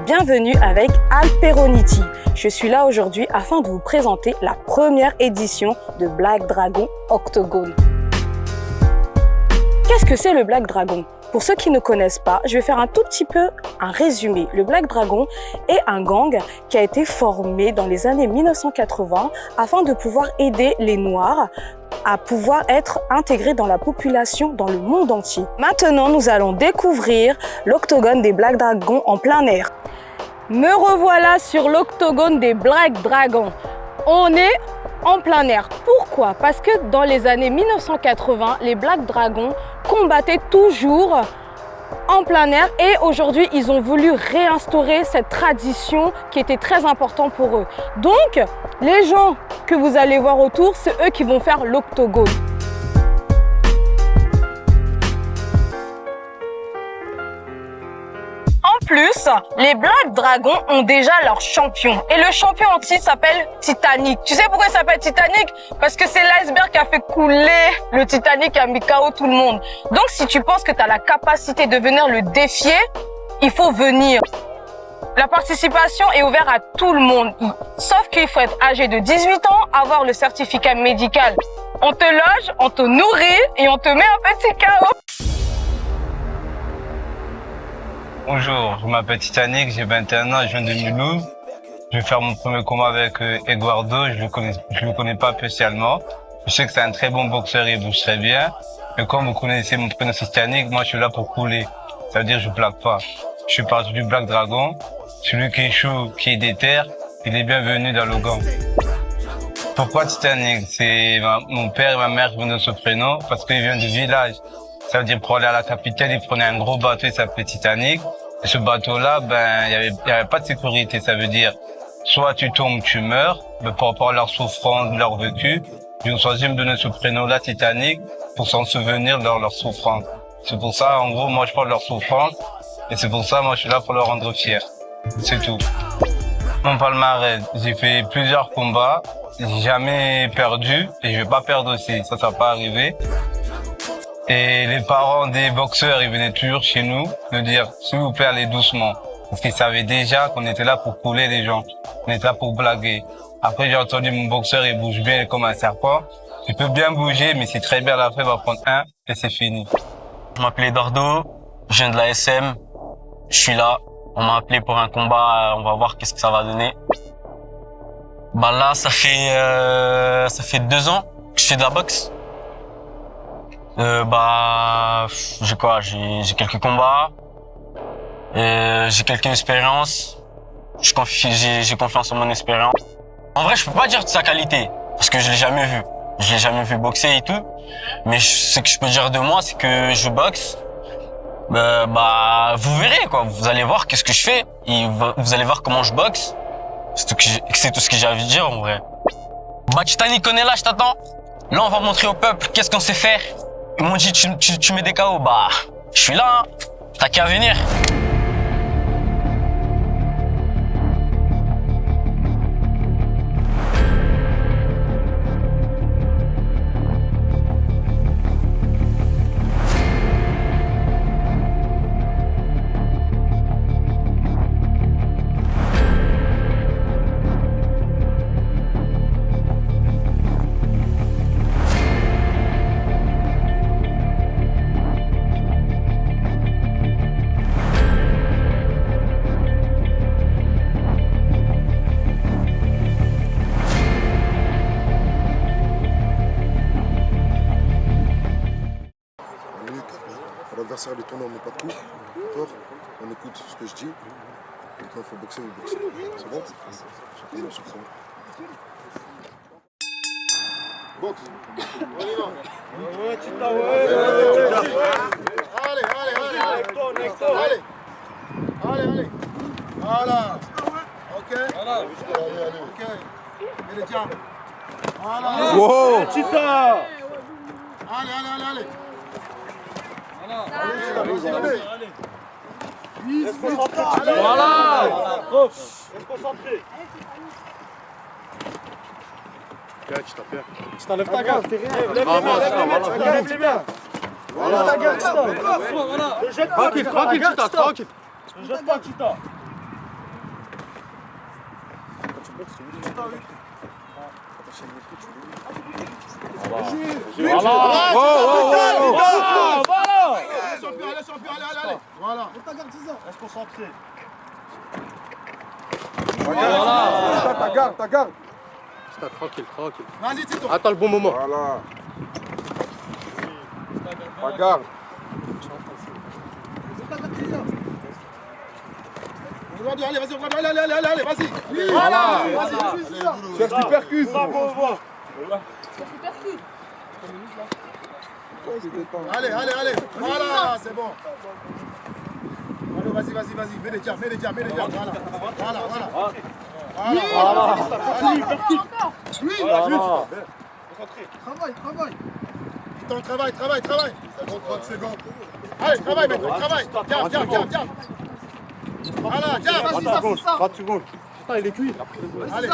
bienvenue avec Al Peroniti. Je suis là aujourd'hui afin de vous présenter la première édition de Black Dragon Octogone. Qu'est-ce que c'est le Black Dragon? Pour ceux qui ne connaissent pas, je vais faire un tout petit peu un résumé. Le Black Dragon est un gang qui a été formé dans les années 1980 afin de pouvoir aider les Noirs à pouvoir être intégrés dans la population dans le monde entier. Maintenant, nous allons découvrir l'octogone des Black Dragons en plein air. Me revoilà sur l'octogone des Black Dragons. On est en plein air. Pourquoi? Parce que dans les années 1980, les Black Dragons combattaient toujours en plein air et aujourd'hui, ils ont voulu réinstaurer cette tradition qui était très importante pour eux. Donc, les gens que vous allez voir autour, c'est eux qui vont faire l'octogone. En plus, les Black Dragons ont déjà leur champion. Et le champion en titre s'appelle Titanic. Tu sais pourquoi il s'appelle Titanic? Parce que c'est l'iceberg qui a fait couler le Titanic et a mis KO tout le monde. Donc si tu penses que tu as la capacité de venir le défier, il faut venir. La participation est ouverte à tout le monde. Sauf qu'il faut être âgé de 18 ans, avoir le certificat médical. On te loge, on te nourrit et on te met un petit KO. Bonjour, je m'appelle Titanic, j'ai 21 ans, je viens de Mulhouse. Je vais faire mon premier combat avec Eduardo, je le connais pas spécialement. Je sais que c'est un très bon boxeur et il bouge très bien. Mais comme vous connaissez mon prénom Titanic, moi je suis là pour couler. Ça veut dire que je plaque pas. Je suis parti du Black Dragon. Celui qui est chaud, qui est déter, il est bienvenu dans le gang. Pourquoi Titanic? C'est mon père et ma mère qui viennent de ce prénom parce qu'ils viennent du village. Ça veut dire pour aller à la capitale, ils prenaient un gros bateau, il s'appelait Titanic. Et ce bateau-là, il y avait pas de sécurité. Ça veut dire, soit tu tombes, tu meurs, mais par rapport à leur souffrance, leur vécu, ils ont choisi de me donner ce prénom-là, Titanic, pour s'en souvenir de leur souffrance. C'est pour ça, en gros, moi, je parle de leur souffrance. Et c'est pour ça, moi, je suis là pour leur rendre fiers. C'est tout. Mon palmarès, j'ai fait plusieurs combats. J'ai jamais perdu. Et je vais pas perdre aussi. Ça va pas arriver. Et les parents des boxeurs, ils venaient toujours chez nous nous dire, s'il vous plaît, allez doucement. Parce qu'ils savaient déjà qu'on était là pour couler les gens. On était là pour blaguer. Après, j'ai entendu mon boxeur, il bouge bien comme un serpent. Il peut bien bouger, mais c'est très bien la fin, il va prendre un et c'est fini. Je m'appelle Eduardo, je viens de la SM. Je suis là. On m'a appelé pour un combat, on va voir qu'est-ce que ça va donner. Bah là, ça fait 2 ans que je fais de la boxe. J'ai quelques combats, j'ai quelques expériences, j'ai confiance en mon expérience. En vrai, je peux pas dire de sa qualité, parce que je l'ai jamais vu. Je l'ai jamais vu boxer et tout, mais ce que je peux dire de moi, c'est que je boxe. Vous verrez quoi, vous allez voir qu'est-ce que je fais, et vous allez voir comment je boxe. C'est tout ce que j'ai à vous dire en vrai. Bah Titanic, on est là, je t'attends. Là, on va montrer au peuple qu'est-ce qu'on sait faire. Ils m'ont dit, tu mets des KO. Bah, je suis là, hein. T'as qu'à venir. L'adversaire est tourné, on met pas de coups. D'accord? On écoute ce que je dis. Et quand il faut boxer, vous boxez. C'est bon? Chacun dans son coin. Boxe. On y va. Ouais, Tita, ouais. Allez. Voilà. Ok. Voilà. Ok. Et les diables. Voilà. Wow. Tita. Allez. Reste concentré. Voilà. Reste concentré. Tiens, tu t'appelles. Tu t'enlèves ta garde. Lève les mains. Voilà. Ta garde, Tita. Tranquille, Tita, tranquille. Ne jette pas, Tita. Voilà. Allez, champion, allez. Voilà. Reste concentré. Voilà. Ta garde. Tranquille. Vas-y, Tito. Attends le bon moment. Voilà. Ta garde. Allez, vas-y, vas-y. Voilà. Cherche qui percute. Allez. Voilà, c'est bon. Allez, vas-y. Mets les jabs. Voilà. Travaille. Putain, travaille. C'est bon, 30 secondes. Allez, travaille, maître, travaille. Jab. Voilà, jab. 30 secondes. Putain, il est cuit. Allez.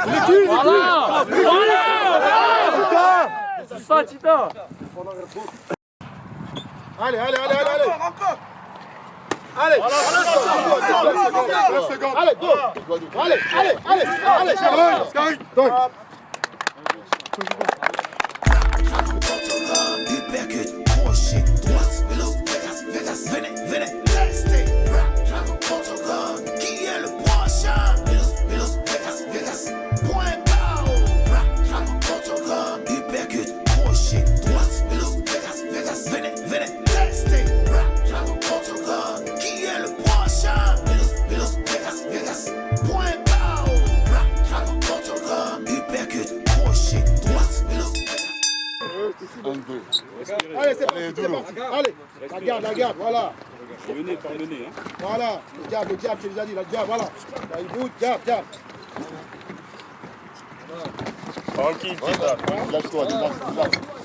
Il est cuit. Voilà. C'est ça, Tita. Allez. Allez. Hypercute, crochet, droite, vélo, Vegas, venez, tester. Dragon Portugal, qui est le prochain? Vélo, Vegas, point barre. Dragon Portugal, hypercute, crochet, droite, vélo, Vegas, venez, tester. Dragon Portugal, qui est le prochain? Vélo, Vegas, point barre. Dragon Portugal, hypercute, crochet, droite, vélo, Allez, c'est parti. Allez, la garde, voilà. Menez par le nez. Voilà, le jab, j'ai déjà dit, le jab, voilà. Là, il bouge, jab. Tranquille, Tita. Lâche-toi.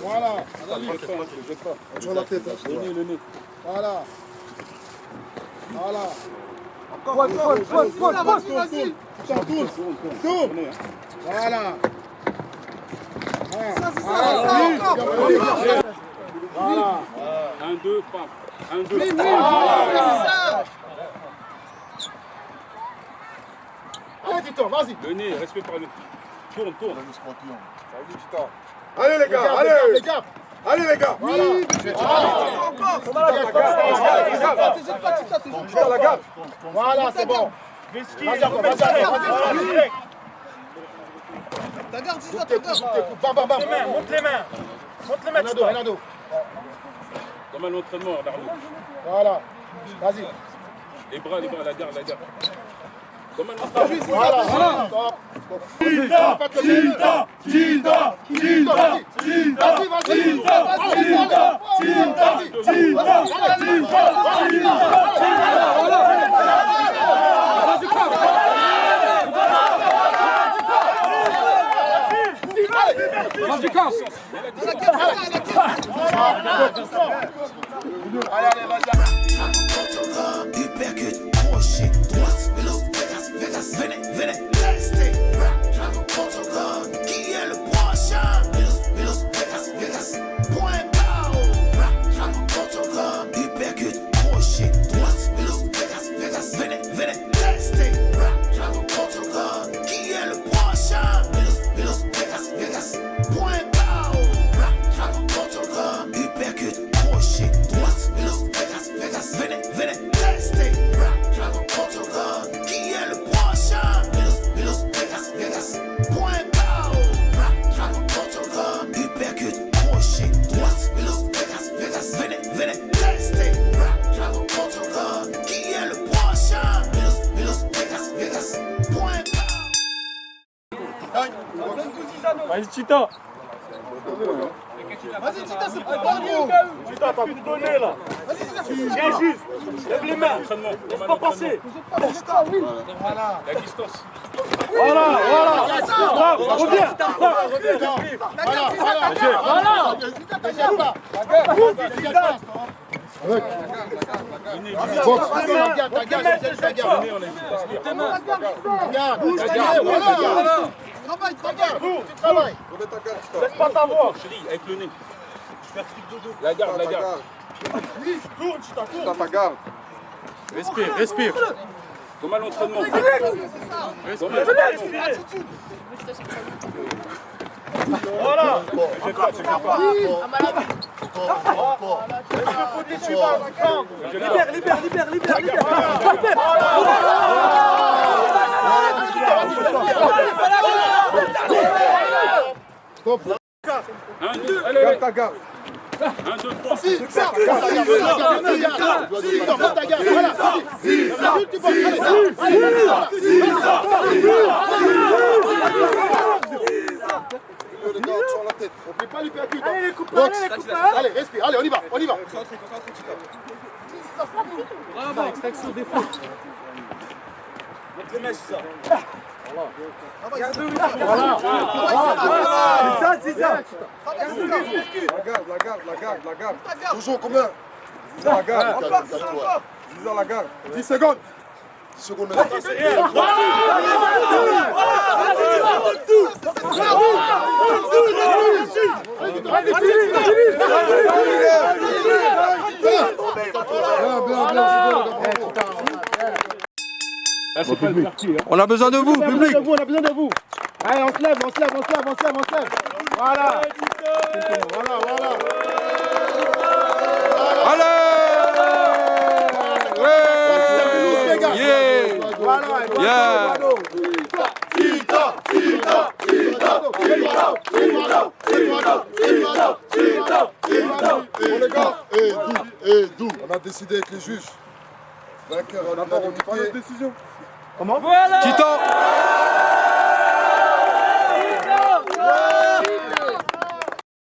Voilà. Tourne la tête. Le nez. Voilà. Encore. Vas-y. Tourne. Voilà. Voilà. 1, 2, pas. 1, 2. Allez, Tito, vas-y. Le nez, respect par le nez. Tourne. Allez, les gars, allez, les gars. Voilà. Voilà, c'est bon. Vas-y. Ta garde, c'est ça, Coupe, bam. Monte les mains. Renato. Comme un entraînement, Arnaud. Voilà. Vas-y. Les bras, la garde. Comme un entraînement. Voilà. Stop. Tita. Allez, vas-y. Hypercute, crochet, droite, vélo, Vegas, venez, tester. Dragon Portugal, qui est le prochain? Vélo, Vegas, point barre. Dragon Portugal, hypercute, crochet, droite, vélo, Vegas, venez, tester. Dragon Portugal, qui est le prochain? Vélo, Vegas, point barre. Dragon Portugal, hypercute, crochet, droite, vélo, Vegas, venez, tester. Dragon Portugal, qui est le prochain? Vélo, Vegas, point barre. Dragon Portugal, hypercute, crochet, droite, vélo, Vegas, venez, tester. Dragon Portugal, qui est le prochain? Vélo, Vegas, point barre. Vas-y, Tita. Vas-y, Tita, c'est pas bon. Tita, t'as plus donné là. Viens juste. Lève les mains. Laisse pas passer. La distance. Voilà. Reviens. Travaille. Laisse pas t'avoir, chérie, avec le nez. La garde. Tourne, ta garde. Respire. Comment l'entraînement? Voilà. Allez, ta garde. 1, 2, 3. On peut pas lui faire allez, les copains, allez, respire, allez, on y va, on y va. Bravo, extraction des fois. Montre les mèches, ça. Voilà. C'est ça. La garde. Toujours combien? 10 ans la garde. 10 ans la garde. 10 secondes. 10 secondes. On a besoin de vous, public. On a besoin de vous. Allez, on se lève. Voilà. On a décidé avec les juges. Vainqueur en unanimité. Décision. Comment? Voilà. Titan.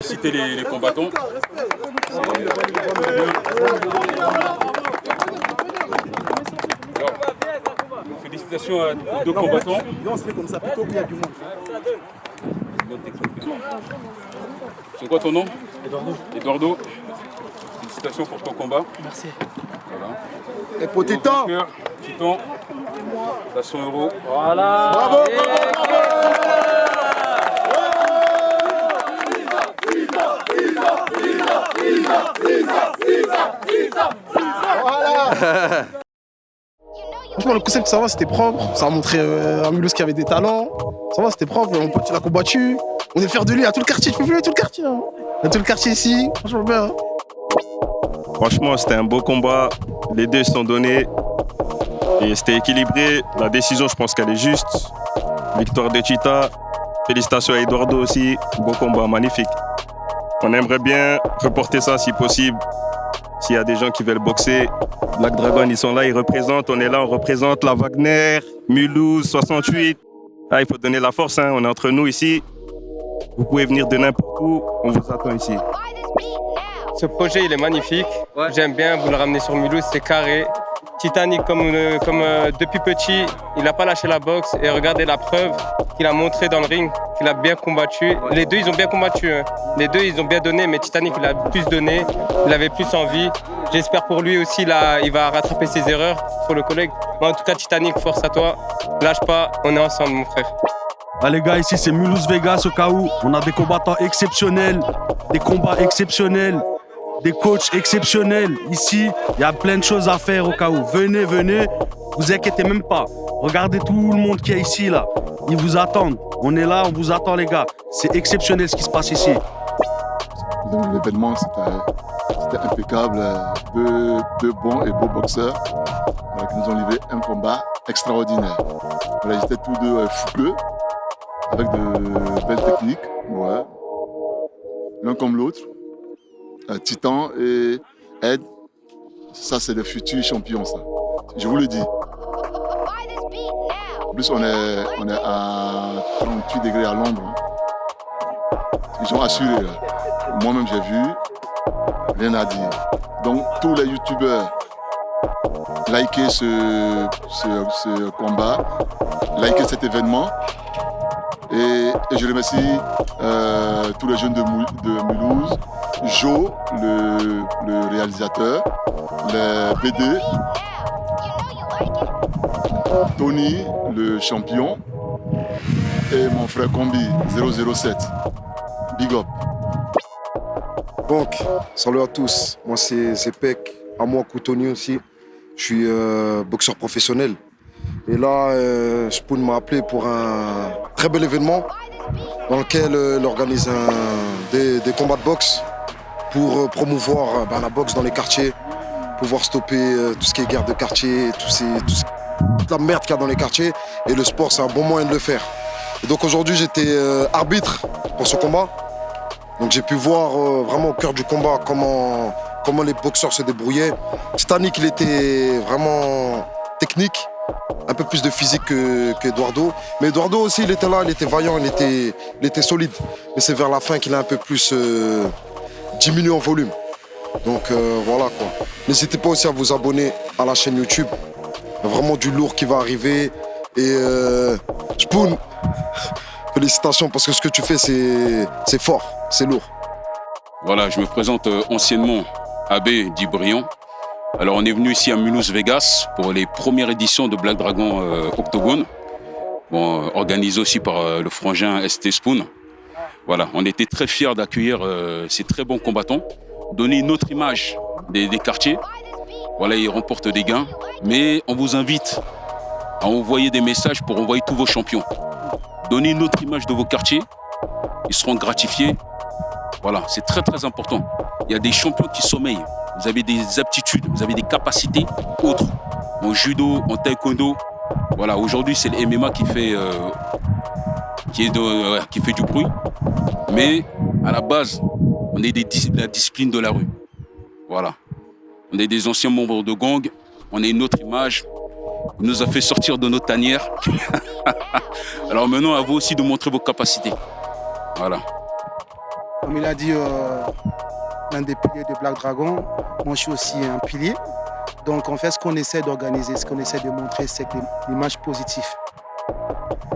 Citer les combattants. Alors, félicitations à 2 combattants. On se met comme ça plutôt qu'il y a du monde. C'est quoi ton nom? Eduardo. Félicitations pour ton combat. Merci. Voilà. Et pour Titan. Titan. T'as 100 €. Voilà. Bravo. Franchement, le concept, ça va, c'était propre. Ça a montré à Mulhouse qu'il y avait des talents. Ça va, c'était propre. Mon pote, il a combattu. On est fiers de lui à tout le quartier. Je peux plus à tout le quartier. Hein. À tout le quartier ici. Franchement, bien. Hein. Franchement, c'était un beau combat. Les deux se sont donnés. Et c'était équilibré. La décision, je pense qu'elle est juste. Victoire de Chita. Félicitations à Eduardo aussi. Beau combat, magnifique. On aimerait bien reporter ça si possible. S'il y a des gens qui veulent boxer, Black Dragon, ils sont là, ils représentent. On est là, on représente la Wagner, Mulhouse, 68. Ah, il faut donner la force, hein. On est entre nous ici. Vous pouvez venir de n'importe où, on vous attend ici. Ce projet, il est magnifique. J'aime bien, vous le ramenez sur Mulhouse, c'est carré. Titanic, comme depuis petit, il n'a pas lâché la boxe. Et regardez la preuve qu'il a montré dans le ring, qu'il a bien combattu. Les deux, ils ont bien combattu. Hein. Les deux, ils ont bien donné, mais Titanic, il a plus donné. Il avait plus envie. J'espère pour lui aussi, là, il va rattraper ses erreurs pour le collègue. Mais en tout cas, Titanic, force à toi. Lâche pas, on est ensemble, mon frère. Allez, gars, ici, c'est Mulhouse Vegas, au cas où. On a des combattants exceptionnels, des combats exceptionnels. Des coachs exceptionnels. Ici, il y a plein de choses à faire au cas où. Venez, vous inquiétez même pas. Regardez tout le monde qui est ici, là. Ils vous attendent. On est là, on vous attend, les gars. C'est exceptionnel ce qui se passe ici. L'événement, c'était impeccable. Deux bons et beaux boxeurs qui nous ont livré un combat extraordinaire. Voilà, ils étaient tous deux fougueux, avec de belles techniques. Ouais. L'un comme l'autre. Titan et Ed, ça c'est le futur champion, ça. Je vous le dis. En plus, on est à 38 degrés à l'ombre. Ils ont assuré. Moi-même, j'ai vu. Rien à dire. Donc, tous les youtubeurs, likez ce combat, likez cet événement. Et je remercie tous les jeunes de Mulhouse, Joe, le réalisateur, les BD, Tony, le champion, et mon frère Combi, 007. Big up. Donc, salut à tous. Moi, c'est Pek, à moi, Tony aussi. Je suis boxeur professionnel. Et là, Spoon m'a appelé pour un très bel événement dans lequel il organise des combats de boxe pour promouvoir la boxe dans les quartiers, pouvoir stopper tout ce qui est guerre de quartier, toute la merde qu'il y a dans les quartiers. Et le sport, c'est un bon moyen de le faire. Et donc aujourd'hui, j'étais arbitre pour ce combat. Donc j'ai pu voir vraiment au cœur du combat comment les boxeurs se débrouillaient. Titanic, il était vraiment technique, un peu plus de physique qu'Eduardo. Mais Eduardo aussi, il était là, il était vaillant, il était solide. Mais c'est vers la fin qu'il a un peu plus diminué en volume. Donc voilà quoi. N'hésitez pas aussi à vous abonner à la chaîne YouTube. Il y a vraiment du lourd qui va arriver. Et Spoon, félicitations parce que ce que tu fais, c'est fort, c'est lourd. Voilà, je me présente anciennement Abbé Dibrion. Alors on est venu ici à Mulhouse, Vegas pour les premières éditions de Black Dragon Octogone, organisé aussi par le frangin ST Spoon. Voilà, on était très fiers d'accueillir ces très bons combattants, donner une autre image des quartiers. Voilà, ils remportent des gains, mais on vous invite à envoyer des messages pour envoyer tous vos champions. Donnez une autre image de vos quartiers, ils seront gratifiés. Voilà, c'est très très important. Il y a des champions qui sommeillent. Vous avez des aptitudes, vous avez des capacités autres. En judo, en taekwondo. Voilà, aujourd'hui c'est le MMA qui fait du bruit. Mais à la base, on est la discipline de la rue. Voilà. On est des anciens membres de gang. On a une autre image. Il nous a fait sortir de nos tanières. Alors maintenant, à vous aussi de montrer vos capacités. Voilà. Comme il a dit, l'un des piliers de Black Dragon, moi je suis aussi un pilier. Donc en fait, ce qu'on essaie d'organiser, ce qu'on essaie de montrer, c'est l'image positive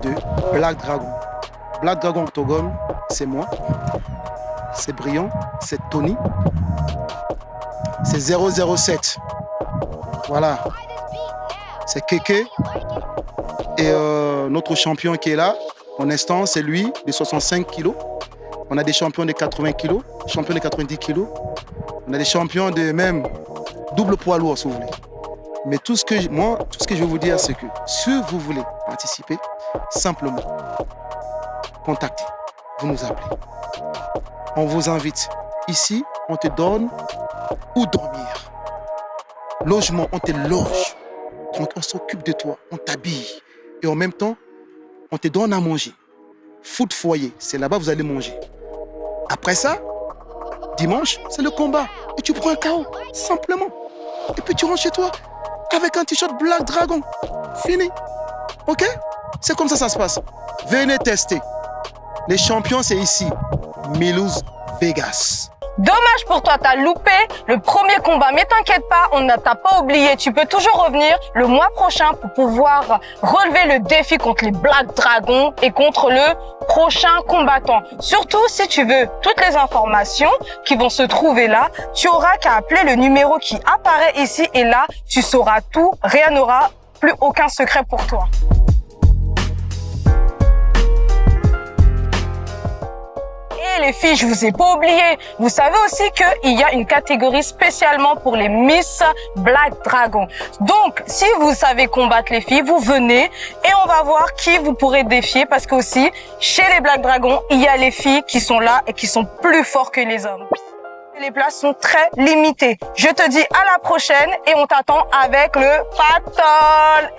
de Black Dragon. Black Dragon Octogone, c'est moi, c'est Brion, c'est Tony, c'est 007. Voilà. C'est Keke et notre champion qui est là, pour l'instant, c'est lui, de 65 kilos. On a des champions de 80 kilos, champions de 90 kilos. On a des champions de même double poids lourd, si vous voulez. Mais tout ce que je veux vous dire, c'est que si vous voulez participer, simplement, contactez, vous nous appelez. On vous invite. Ici, on te donne où dormir. Logement, on te loge. On s'occupe de toi, on t'habille. Et en même temps, on te donne à manger. Foot foyer, c'est là-bas que vous allez manger. Après ça, dimanche, c'est le combat. Et tu prends un KO, simplement. Et puis tu rentres chez toi avec un t-shirt Black Dragon. Fini. Ok? C'est comme ça se passe. Venez tester. Les champions, c'est ici. Mulhouse, Vegas. Dommage pour toi, t'as loupé le premier combat. Mais t'inquiète pas, on ne t'a pas oublié. Tu peux toujours revenir le mois prochain pour pouvoir relever le défi contre les Black Dragons et contre le prochain combattant. Surtout, si tu veux toutes les informations qui vont se trouver là, tu auras qu'à appeler le numéro qui apparaît ici et là, tu sauras tout. Rien n'aura plus aucun secret pour toi. Et les filles, je vous ai pas oublié. Vous savez aussi qu'il y a une catégorie spécialement pour les Miss Black Dragon. Donc, si vous savez combattre les filles, vous venez et on va voir qui vous pourrez défier parce que aussi, chez les Black Dragons, il y a les filles qui sont là et qui sont plus forts que les hommes. Les places sont très limitées. Je te dis à la prochaine et on t'attend avec le Patol.